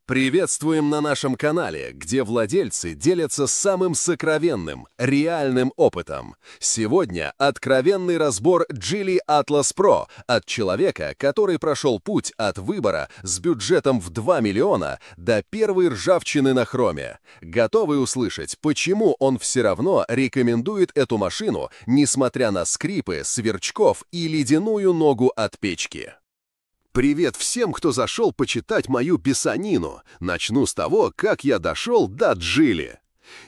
Приветствуем на нашем канале, где владельцы делятся самым сокровенным, реальным опытом. Сегодня откровенный разбор Geely Atlas Pro от человека, который прошел путь от выбора с бюджетом в 2 миллиона до первой ржавчины на хроме. Готовы услышать, почему он все равно рекомендует эту машину, несмотря на скрипы, сверчков и ледяную ногу от печки? Привет всем, кто зашел почитать мою писанину. Начну с того, как я дошел до Geely.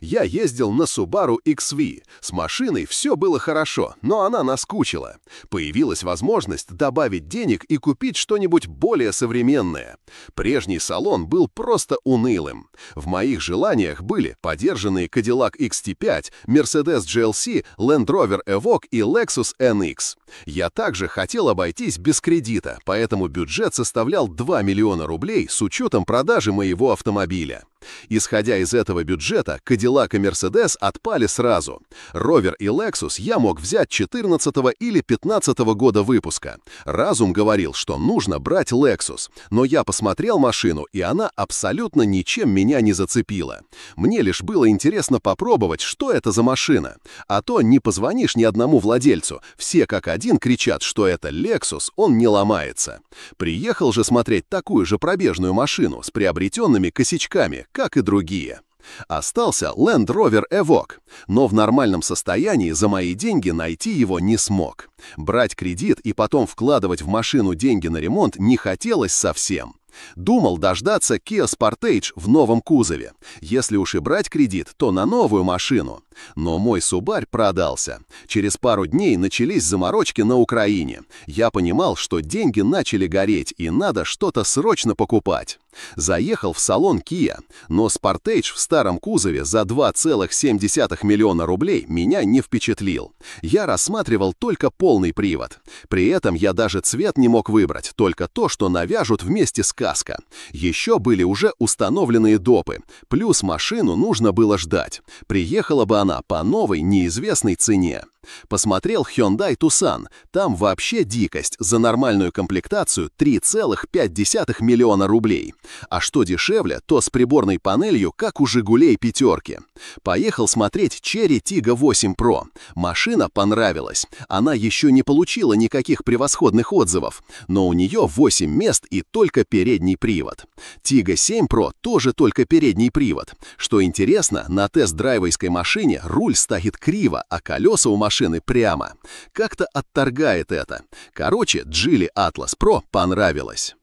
Я ездил на Subaru XV. С машиной все было хорошо, но она наскучила. Появилась возможность добавить денег и купить что-нибудь более современное. Прежний салон был просто унылым. В моих желаниях были подержанные Cadillac XT5, Mercedes GLC, Land Rover Evoque и Lexus NX. Я также хотел обойтись без кредита, поэтому бюджет составлял 2 миллиона рублей с учетом продажи моего автомобиля. Исходя из этого бюджета, Cadillac и Mercedes отпали сразу. Rover и Lexus я мог взять 14 или 15 года выпуска. Разум говорил, что нужно брать Lexus, но я посмотрел машину, и она абсолютно ничем меня не зацепила. Мне лишь было интересно попробовать, что это за машина. А то не позвонишь ни одному владельцу, все как один кричат, что это Lexus, он не ломается. Приехал же смотреть такую же пробежную машину с приобретенными косячками, как и другие. Остался Land Rover Evoque, но в нормальном состоянии за мои деньги найти его не смог. Брать кредит и потом вкладывать в машину деньги на ремонт не хотелось совсем. Думал дождаться Kia Sportage в новом кузове. Если уж и брать кредит, то на новую машину. Но мой Subaru продался. Через пару дней начались заморочки на Украине. Я понимал, что деньги начали гореть и надо что-то срочно покупать. Заехал в салон Kia, но Sportage в старом кузове за 2,7 миллиона рублей меня не впечатлил. Я рассматривал только полный привод. При этом я даже цвет не мог выбрать, только то, что навяжут вместе с каско. Еще были уже установленные допы, плюс машину нужно было ждать. Приехала бы она по новой неизвестной цене. Посмотрел Hyundai Tucson, там вообще дикость, за нормальную комплектацию 3,5 миллиона рублей. А что дешевле, то с приборной панелью, как у Жигулей пятерки. Поехал смотреть Chery Tiggo 8 Pro. Машина понравилась. Она еще не получила никаких превосходных отзывов, но у нее 8 мест и только передний привод. Tiggo 7 Pro тоже только передний привод. Что интересно, на тест-драйвовской машине руль стоит криво, а колеса у машины прямо. Как-то отторгает это. Короче, Geely Atlas Pro понравилось.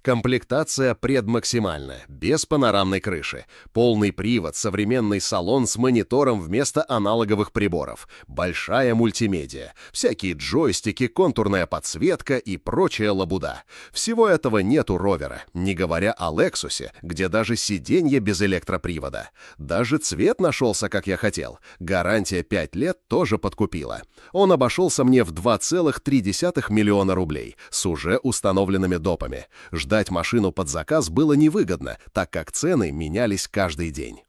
Комплектация предмаксимальная, без панорамной крыши. Полный привод, современный салон с монитором вместо аналоговых приборов. Большая мультимедиа. Всякие джойстики, контурная подсветка и прочая лабуда. Всего этого нет у Ровера, не говоря о Lexus, где даже сиденье без электропривода. Даже цвет нашелся, как я хотел. Гарантия 5 лет тоже подкупила. Он обошелся мне в 2,3 миллиона рублей с уже установленными допами. Ждать машину под заказ было невыгодно, так как цены менялись каждый день.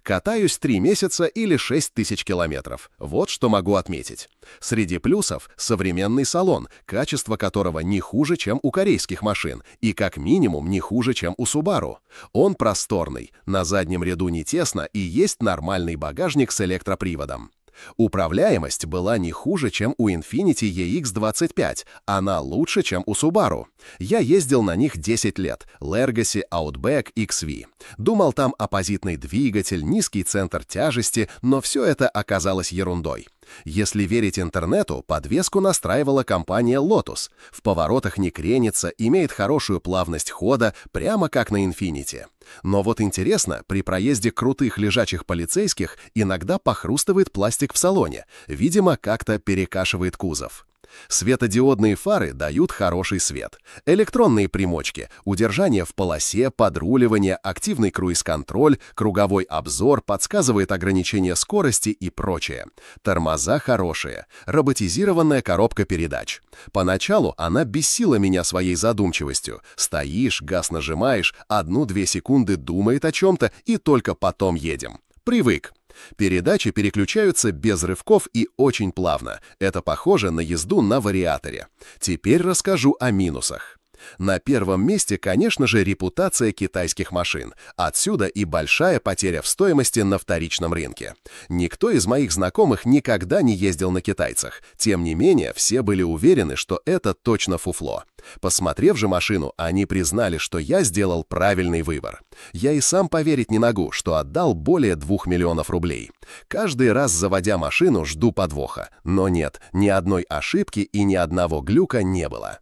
Катаюсь 3 месяца или 6 тысяч километров. Вот что могу отметить. Среди плюсов – современный салон, качество которого не хуже, чем у корейских машин, и как минимум не хуже, чем у Subaru. Он просторный, на заднем ряду не тесно и есть нормальный багажник с электроприводом. Управляемость была не хуже, чем у Infiniti EX25, она лучше, чем у Subaru. Я ездил на них 10 лет, Legacy, Outback, XV. Думал, там оппозитный двигатель, низкий центр тяжести, но все это оказалось ерундой. Если верить интернету, подвеску настраивала компания Lotus. В поворотах не кренится, имеет хорошую плавность хода, прямо как на Infiniti. Но вот интересно, при проезде крутых лежачих полицейских иногда похрустывает пластик в салоне, видимо, как-то перекашивает кузов. Светодиодные фары дают хороший свет. Электронные примочки, удержание в полосе, подруливание, активный круиз-контроль, круговой обзор, подсказывает ограничение скорости и прочее. Тормоза хорошие. Роботизированная коробка передач. Поначалу она бесила меня своей задумчивостью. Стоишь, газ нажимаешь, 1-2 секунды думает о чем-то и только потом едем. Привык. Передачи переключаются без рывков и очень плавно. Это похоже на езду на вариаторе. Теперь расскажу о минусах. На первом месте, конечно же, репутация китайских машин. Отсюда и большая потеря в стоимости на вторичном рынке. Никто из моих знакомых никогда не ездил на китайцах. Тем не менее, все были уверены, что это точно фуфло. Посмотрев же машину, они признали, что я сделал правильный выбор. Я и сам поверить не могу, что отдал более 2 миллионов рублей. Каждый раз, заводя машину, жду подвоха. Но нет, ни одной ошибки и ни одного глюка не было.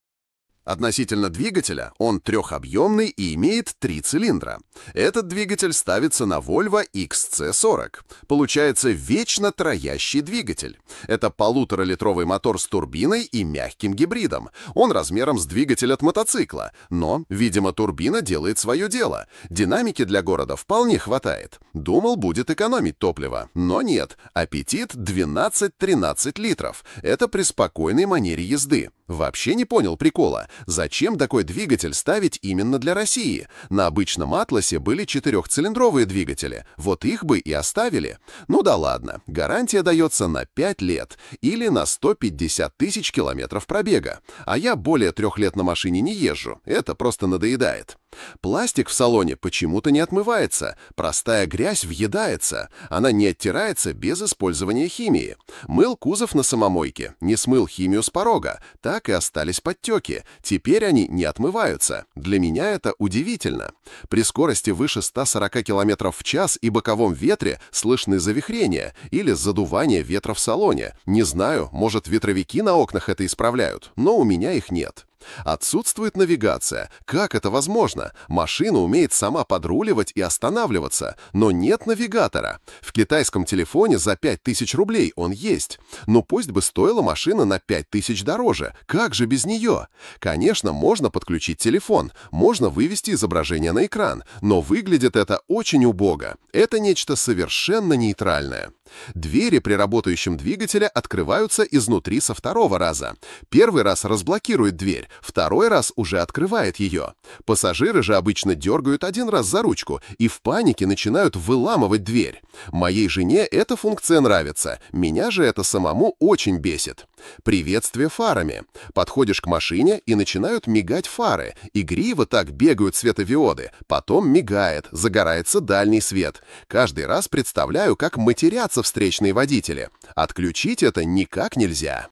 Относительно двигателя, он трехобъемный и имеет 3 цилиндра. Этот двигатель ставится на Volvo XC40. Получается вечно троящий двигатель. Это 1,5-литровый мотор с турбиной и мягким гибридом. Он размером с двигатель от мотоцикла, но, видимо, турбина делает свое дело. Динамики для города вполне хватает. Думал, будет экономить топливо, но нет. Аппетит 12-13 литров. Это при спокойной манере езды. Вообще не понял прикола. Зачем такой двигатель ставить именно для России? На обычном «Атласе» были 4-цилиндровые двигатели. Вот их бы и оставили. Ну да ладно, гарантия дается на 5 лет или на 150 тысяч километров пробега. А я более 3 лет на машине не езжу. Это просто надоедает. Пластик в салоне почему-то не отмывается. Простая грязь въедается. Она не оттирается без использования химии. Мыл кузов на самомойке, не смыл химию с порога. Так и остались подтеки. Теперь они не отмываются. Для меня это удивительно. При скорости выше 140 км в час и боковом ветре слышны завихрения или задувание ветра в салоне. Не знаю, может, ветровики на окнах это исправляют, но у меня их нет. Отсутствует навигация. Как это возможно? Машина умеет сама подруливать и останавливаться, но нет навигатора. В китайском телефоне за 5000 рублей он есть. Но пусть бы стоила машина на 5000 дороже. Как же без нее? Конечно, можно подключить телефон, можно вывести изображение на экран, но выглядит это очень убого. Это нечто совершенно нейтральное. Двери при работающем двигателе открываются изнутри со второго раза. Первый раз разблокирует дверь, второй раз уже открывает ее. Пассажиры же обычно дергают один раз за ручку и в панике начинают выламывать дверь. Моей жене эта функция нравится, меня же это самому очень бесит. Приветствие фарами. Подходишь к машине и начинают мигать фары. Игриво так бегают светодиоды. Потом мигает, загорается дальний свет. Каждый раз представляю, как матерятся встречные водители. Отключить это никак нельзя.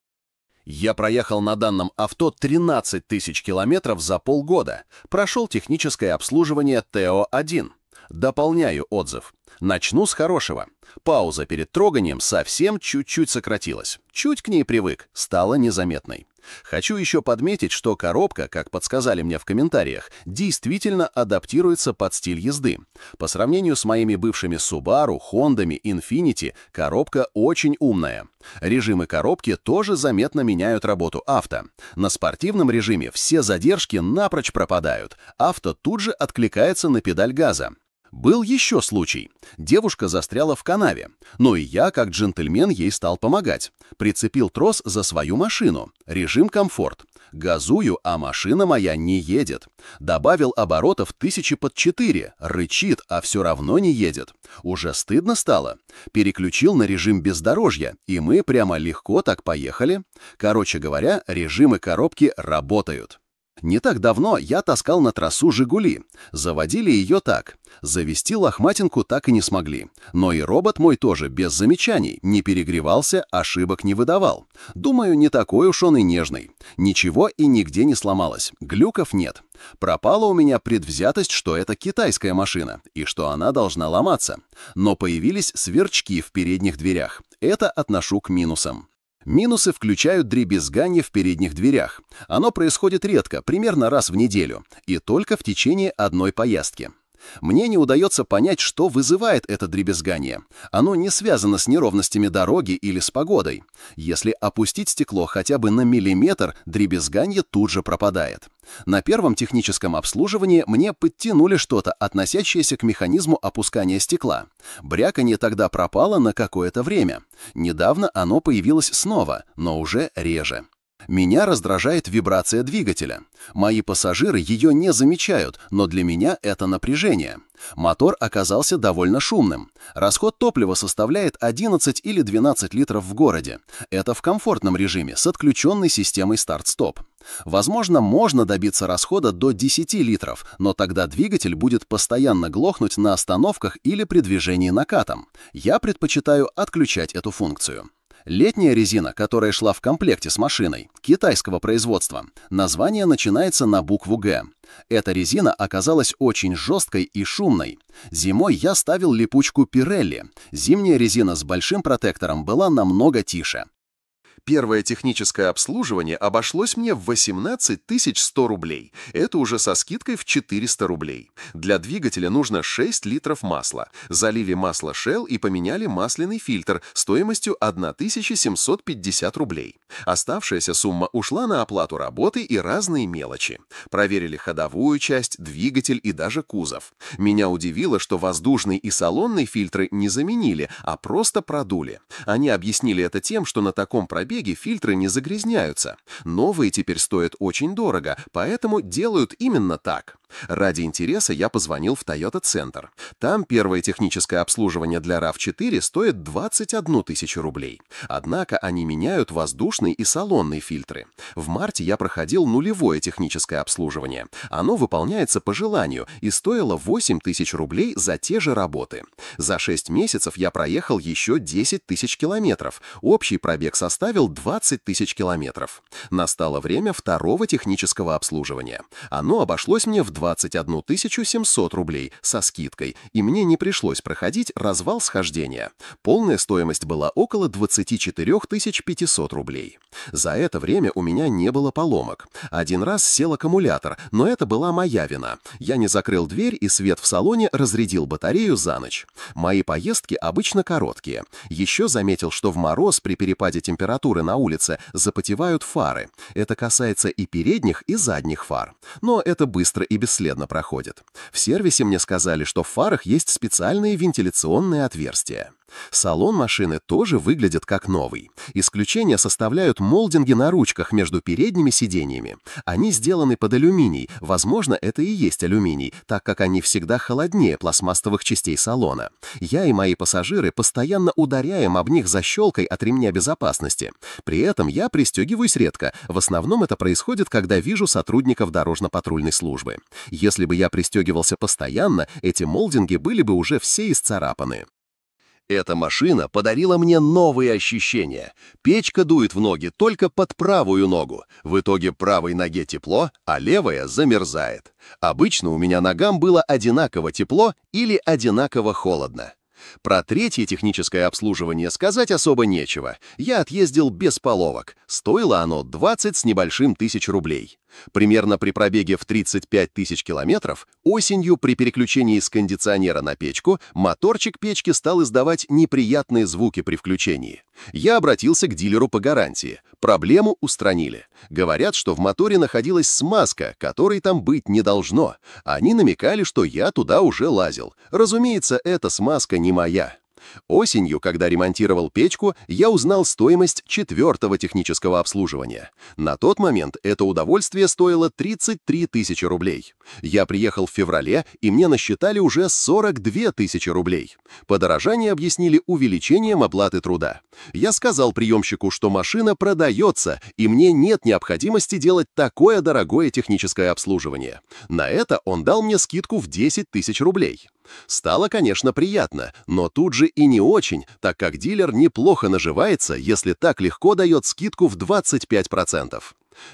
Я проехал на данном авто 13 тысяч километров за полгода. Прошел техническое обслуживание ТО-1. Дополняю отзыв. Начну с хорошего. Пауза перед троганием совсем чуть-чуть сократилась. Чуть к ней привык, стала незаметной. Хочу еще подметить, что коробка, как подсказали мне в комментариях, действительно адаптируется под стиль езды. По сравнению с моими бывшими Subaru, Honda'ми, Infiniti, коробка очень умная. Режимы коробки тоже заметно меняют работу авто. На спортивном режиме все задержки напрочь пропадают. Авто тут же откликается на педаль газа. Был еще случай. Девушка застряла в канаве. Но и я, как джентльмен, ей стал помогать. Прицепил трос за свою машину. Режим комфорт. Газую, а машина моя не едет. Добавил оборотов 1000 под 4. Рычит, а все равно не едет. Уже стыдно стало. Переключил на режим бездорожья, и мы прямо легко так поехали. Короче говоря, режимы коробки работают. Не так давно я таскал на трассу «Жигули». Заводили ее так. Завести лохматинку так и не смогли. Но и робот мой тоже без замечаний. Не перегревался, ошибок не выдавал. Думаю, не такой уж он и нежный. Ничего и нигде не сломалось. Глюков нет. Пропала у меня предвзятость, что это китайская машина, и что она должна ломаться. Но появились сверчки в передних дверях. Это отношу к минусам. Минусы включают дребезганье в передних дверях. Оно происходит редко, примерно раз в неделю, и только в течение одной поездки. Мне не удается понять, что вызывает это дребезгание. Оно не связано с неровностями дороги или с погодой. Если опустить стекло хотя бы на миллиметр, дребезганье тут же пропадает. На первом техническом обслуживании мне подтянули что-то, относящееся к механизму опускания стекла. Бряканье тогда пропало на какое-то время. Недавно оно появилось снова, но уже реже. Меня раздражает вибрация двигателя. Мои пассажиры ее не замечают, но для меня это напряжение. Мотор оказался довольно шумным. Расход топлива составляет 11 или 12 литров в городе. Это в комфортном режиме с отключенной системой старт-стоп. Возможно, можно добиться расхода до 10 литров, но тогда двигатель будет постоянно глохнуть на остановках или при движении накатом. Я предпочитаю отключать эту функцию. Летняя резина, которая шла в комплекте с машиной, китайского производства, название начинается на букву «Г». Эта резина оказалась очень жесткой и шумной. Зимой я ставил липучку Pirelli. Зимняя резина с большим протектором была намного тише. Первое техническое обслуживание обошлось мне в 18 100 рублей. Это уже со скидкой в 400 рублей. Для двигателя нужно 6 литров масла. Залили масло Shell и поменяли масляный фильтр стоимостью 1750 рублей. Оставшаяся сумма ушла на оплату работы и разные мелочи. Проверили ходовую часть, двигатель и даже кузов. Меня удивило, что воздушный и салонный фильтры не заменили, а просто продули. Они объяснили это тем, что на таком пробеге фильтры не загрязняются. Новые теперь стоят очень дорого, поэтому делают именно так. Ради интереса я позвонил в Toyota Center. Там первое техническое обслуживание для RAV4 стоит 21 тысячу рублей. Однако они меняют воздушный и салонный фильтры. В марте я проходил нулевое техническое обслуживание. Оно выполняется по желанию и стоило 8 тысяч рублей за те же работы. За 6 месяцев я проехал еще 10 тысяч километров. Общий пробег составил 20 тысяч километров. Настало время второго технического обслуживания. Оно обошлось мне в 21 700 рублей со скидкой, и мне не пришлось проходить развал схождения. Полная стоимость была около 24 500 рублей. За это время у меня не было поломок. Один раз сел аккумулятор, но это была моя вина. Я не закрыл дверь, и свет в салоне разрядил батарею за ночь. Мои поездки обычно короткие. Еще заметил, что в мороз при перепаде температуры на улице запотевают фары. Это касается и передних, и задних фар. Но это быстро и бесследно проходит. В сервисе мне сказали, что в фарах есть специальные вентиляционные отверстия. Салон машины тоже выглядит как новый. Исключение составляют молдинги на ручках между передними сиденьями. Они сделаны под алюминий, возможно, это и есть алюминий, так как они всегда холоднее пластмассовых частей салона. Я и мои пассажиры постоянно ударяем об них защелкой от ремня безопасности. При этом я пристегиваюсь редко, в основном это происходит, когда вижу сотрудников дорожно-патрульной службы. Если бы я пристегивался постоянно, эти молдинги были бы уже все исцарапаны. Эта машина подарила мне новые ощущения. Печка дует в ноги только под правую ногу. В итоге правой ноге тепло, а левая замерзает. Обычно у меня ногам было одинаково тепло или одинаково холодно. Про третье техническое обслуживание сказать особо нечего. Я отъездил без половок. Стоило оно 20 с небольшим тысяч рублей. Примерно при пробеге в 35 тысяч километров осенью при переключении с кондиционера на печку моторчик печки стал издавать неприятные звуки при включении. Я обратился к дилеру по гарантии. Проблему устранили. Говорят, что в моторе находилась смазка, которой там быть не должно. Они намекали, что я туда уже лазил. Разумеется, эта смазка не моя. Осенью, когда ремонтировал печку, я узнал стоимость четвертого технического обслуживания. На тот момент это удовольствие стоило 33 тысячи рублей. Я приехал в феврале, и мне насчитали уже 42 тысячи рублей. Подорожание объяснили увеличением оплаты труда. Я сказал приемщику, что машина продается, и мне нет необходимости делать такое дорогое техническое обслуживание. На это он дал мне скидку в 10 тысяч рублей. Стало, конечно, приятно, но тут же и не очень, так как дилер неплохо наживается, если так легко дает скидку в 25%.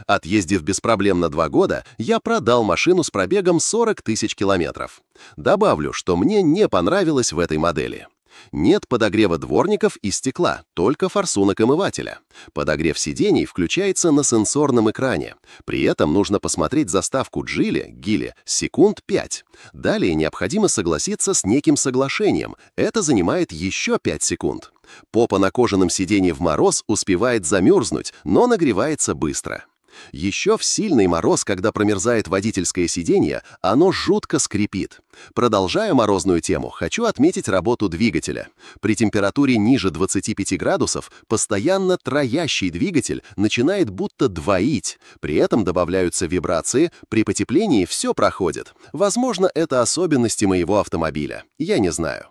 Отъездив без проблем на 2 года, я продал машину с пробегом 40 тысяч километров. Добавлю, что мне не понравилось в этой модели. Нет подогрева дворников и стекла, только форсунок омывателя. Подогрев сидений включается на сенсорном экране. При этом нужно посмотреть заставку Geely секунд 5. Далее необходимо согласиться с неким соглашением. Это занимает еще 5 секунд. Попа на кожаном сиденье в мороз успевает замерзнуть, но нагревается быстро. Еще в сильный мороз, когда промерзает водительское сиденье, оно жутко скрипит. Продолжая морозную тему, хочу отметить работу двигателя. При температуре ниже 25 градусов постоянно троящий двигатель начинает будто двоить. При этом добавляются вибрации, при потеплении все проходит. Возможно, это особенности моего автомобиля. Я не знаю.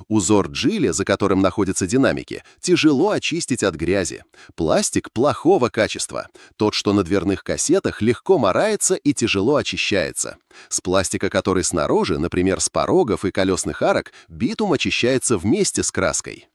Узор Джили, за которым находятся динамики, тяжело очистить от грязи. Пластик плохого качества. Тот, что на дверных кассетах, легко морается и тяжело очищается. С пластика, который снаружи, например, с порогов и колесных арок, битум очищается вместе с краской.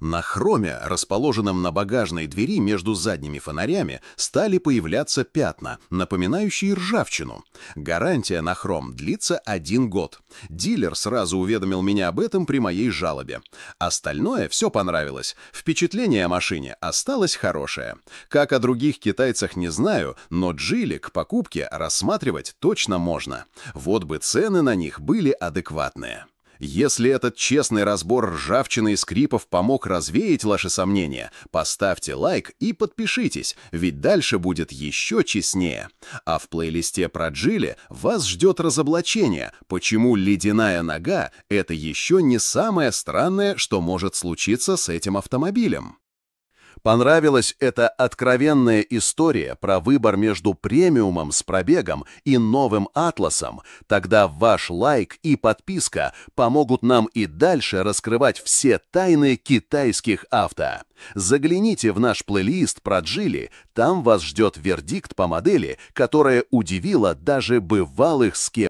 На хроме, расположенном на багажной двери между задними фонарями, стали появляться пятна, напоминающие ржавчину. Гарантия на хром длится 1 год. Дилер сразу уведомил меня об этом при моей жалобе. Остальное все понравилось. Впечатление о машине осталось хорошее. Как о других китайцах не знаю, но Джили к покупке рассматривать точно можно. Вот бы цены на них были адекватные. Если этот честный разбор ржавчины и скрипов помог развеять ваши сомнения, поставьте лайк и подпишитесь, ведь дальше будет еще честнее. А в плейлисте про Джили вас ждет разоблачение, почему ледяная нога – это еще не самое странное, что может случиться с этим автомобилем. Понравилась эта откровенная история про выбор между премиумом с пробегом и новым Атласом? Тогда ваш лайк и подписка помогут нам и дальше раскрывать все тайны китайских авто. Загляните в наш плейлист про Джили, там вас ждет вердикт по модели, которая удивила даже бывалых скептиков.